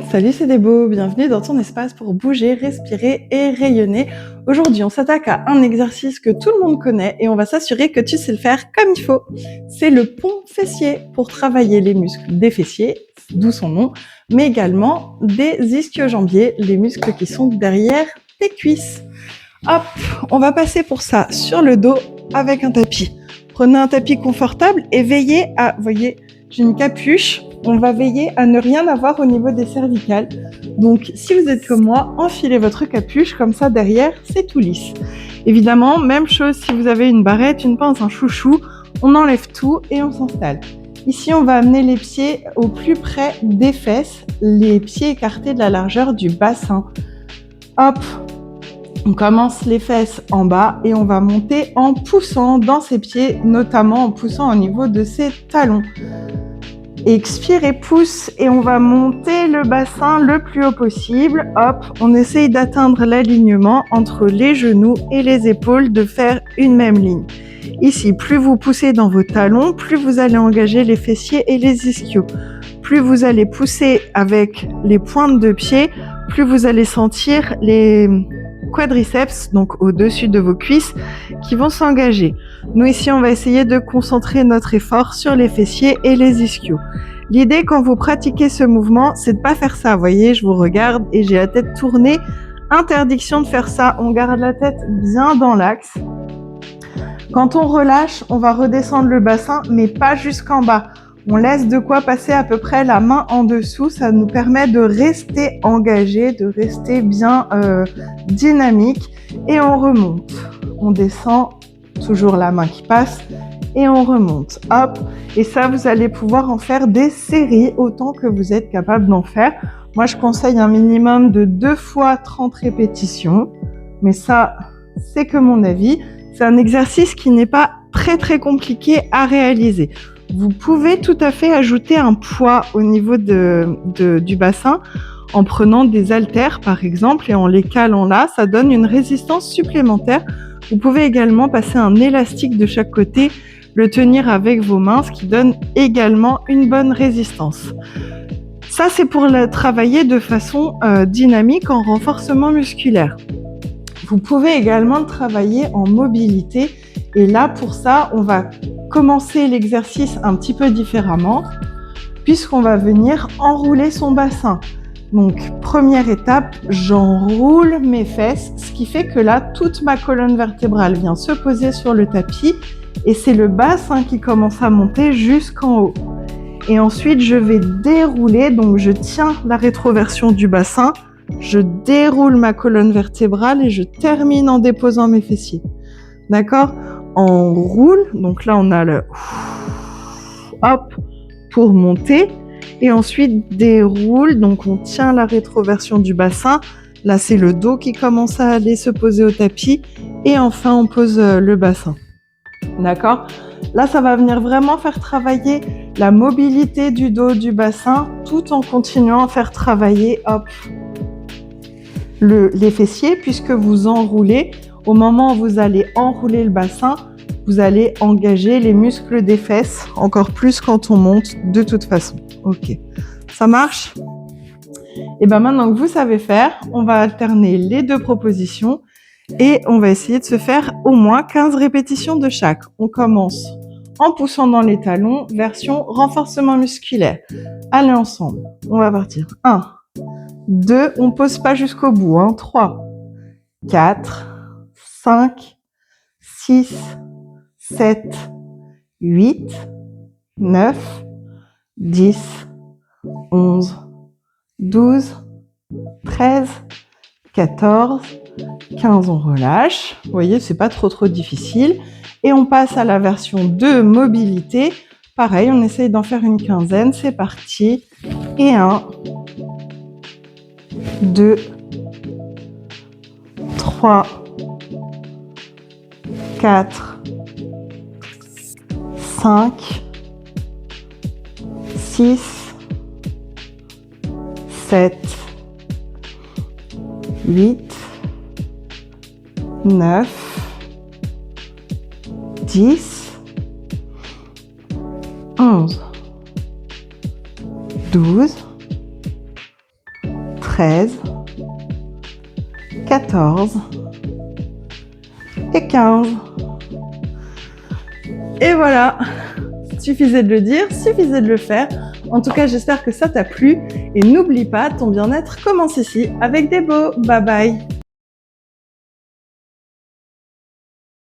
Salut, c'est Débo, bienvenue dans ton espace pour bouger, respirer et rayonner. Aujourd'hui, on s'attaque à un exercice que tout le monde connaît et on va s'assurer que tu sais le faire comme il faut. C'est le pont fessier pour travailler les muscles des fessiers, d'où son nom, mais également des ischio-jambiers, les muscles qui sont derrière tes cuisses. Hop, on va passer pour ça sur le dos avec un tapis. Prenez un tapis confortable et veillez à, voyez, j'ai une capuche. On va veiller à ne rien avoir au niveau des cervicales. Donc, si vous êtes comme moi, enfilez votre capuche, comme ça derrière, c'est tout lisse. Évidemment, même chose si vous avez une barrette, une pince, un chouchou, on enlève tout et on s'installe. Ici, on va amener les pieds au plus près des fesses, les pieds écartés de la largeur du bassin. Hop, on commence les fesses en bas et on va monter en poussant dans ses pieds, notamment en poussant au niveau de ses talons. Expire et pousse et on va monter le bassin le plus haut possible. Hop, on essaye d'atteindre l'alignement entre les genoux et les épaules, de faire une même ligne. Ici, plus vous poussez dans vos talons, plus vous allez engager les fessiers et les ischios. Plus vous allez pousser avec les pointes de pied, plus vous allez sentir les quadriceps, donc au-dessus de vos cuisses, qui vont s'engager. Nous ici, on va essayer de concentrer notre effort sur les fessiers et les ischios. L'idée quand vous pratiquez ce mouvement, c'est de pas faire ça. Vous voyez, je vous regarde et j'ai la tête tournée. Interdiction de faire ça. On garde la tête bien dans l'axe. Quand on relâche, on va redescendre le bassin, mais pas jusqu'en bas. On laisse de quoi passer à peu près la main en dessous. Ça nous permet de rester engagé, de rester bien dynamique. Et on remonte. On descend, toujours la main qui passe. Et on remonte. Hop. Et ça, vous allez pouvoir en faire des séries autant que vous êtes capable d'en faire. Moi, je conseille un minimum de 2 fois 30 répétitions. Mais ça, c'est que mon avis. C'est un exercice qui n'est pas très compliqué à réaliser. Vous pouvez tout à fait ajouter un poids au niveau du bassin en prenant des haltères par exemple et en les calant là, ça donne une résistance supplémentaire. Vous pouvez également passer un élastique de chaque côté, le tenir avec vos mains, ce qui donne également une bonne résistance. Ça, c'est pour travailler de façon dynamique en renforcement musculaire. Vous pouvez également le travailler en mobilité et là, pour ça, on va commencer l'exercice un petit peu différemment puisqu'on va venir enrouler son bassin. Donc, première étape, j'enroule mes fesses, ce qui fait que là, toute ma colonne vertébrale vient se poser sur le tapis et c'est le bassin qui commence à monter jusqu'en haut. Et ensuite, je vais dérouler, donc je tiens la rétroversion du bassin, je déroule ma colonne vertébrale et je termine en déposant mes fessiers. D'accord ? On roule, donc là on a le hop pour monter et ensuite déroule, donc on tient la rétroversion du bassin. Là c'est le dos qui commence à aller se poser au tapis et enfin on pose le bassin. D'accord ? Là ça va venir vraiment faire travailler la mobilité du dos, du bassin, tout en continuant à faire travailler les fessiers, puisque vous enroulez. Au moment où vous allez enrouler le bassin, vous allez engager les muscles des fesses, encore plus quand on monte de toute façon. Ok, ça marche ? Et bien maintenant que vous savez faire, on va alterner les 2 propositions et on va essayer de se faire au moins 15 répétitions de chaque. On commence en poussant dans les talons, version renforcement musculaire. Allez ensemble, on va partir. 1, 2, on pose pas jusqu'au bout, 3, 4, 5, 6, 7, 8, 9, 10, 11, 12, 13, 14, 15, on relâche. Vous voyez, c'est pas trop difficile. Et on passe à la version de mobilité. Pareil, on essaye d'en faire une quinzaine. C'est parti. Et 1, 2, 3, 4, 5, 6, 7, 8, 9, 10, 11, 12, 13, 14 et 15. Et voilà, suffisait de le dire, suffisait de le faire. En tout cas, j'espère que ça t'a plu et n'oublie pas, ton bien-être commence ici avec des beaux. Bye bye.